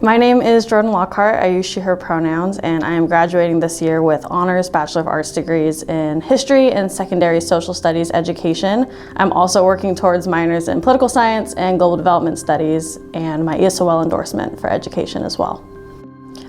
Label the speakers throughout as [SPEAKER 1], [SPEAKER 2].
[SPEAKER 1] My name is Jordan Lockhart. I use she, her pronouns, and I am graduating this year with honors Bachelor of Arts degrees in history and secondary social studies education. I'm also working towards minors in political science and global development studies and my ESOL endorsement for education as well.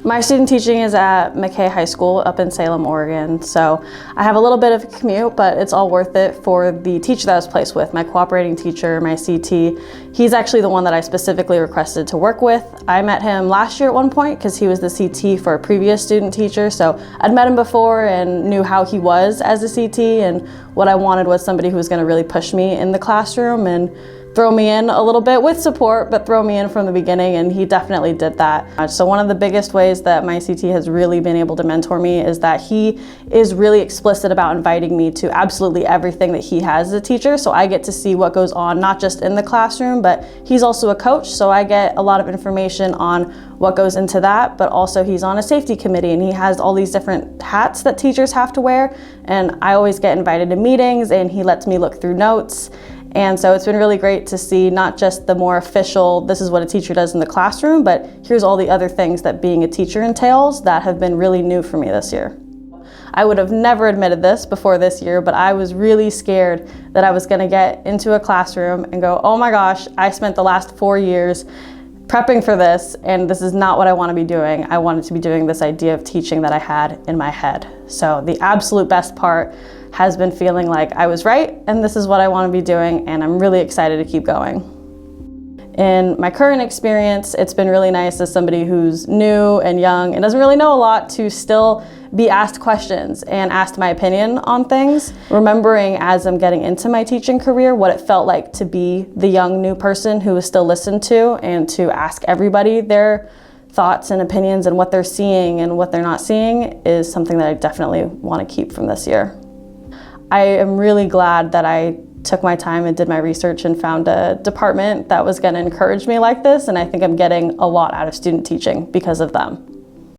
[SPEAKER 1] My student teaching is at McKay High School up in Salem, Oregon, so I have a little bit of a commute, but it's all worth it for the teacher that I was placed with, my cooperating teacher, my CT. He's actually the one that I specifically requested to work with. I met him last year at one point because he was the CT for a previous student teacher, so I'd met him before and knew how he was as a CT, and what I wanted was somebody who was going to really push me in the classroom and throw me in a little bit with support, but throw me in from the beginning, and he definitely did that. So one of the biggest ways that my CT has really been able to mentor me is that he is really explicit about inviting me to absolutely everything that he has as a teacher, so I get to see what goes on, not just in the classroom, but he's also a coach, so I get a lot of information on what goes into that, but also he's on a safety committee and he has all these different hats that teachers have to wear, and I always get invited to meetings and he lets me look through notes. And so it's been really great to see not just the more official, this is what a teacher does in the classroom, but here's all the other things that being a teacher entails that have been really new for me this year. I would have never admitted this before this year, but I was really scared that I was going to get into a classroom and go, oh my gosh, I spent the last 4 years prepping for this, and this is not what I want to be doing. I wanted to be doing this idea of teaching that I had in my head. So the absolute best part has been feeling like I was right, and this is what I want to be doing, and I'm really excited to keep going. In my current experience, it's been really nice as somebody who's new and young and doesn't really know a lot to still be asked questions and asked my opinion on things. Remembering as I'm getting into my teaching career what it felt like to be the young new person who was still listened to and to ask everybody their thoughts and opinions and what they're seeing and what they're not seeing is something that I definitely want to keep from this year. I am really glad that I took my time and did my research and found a department that was going to encourage me like this, and I think I'm getting a lot out of student teaching because of them.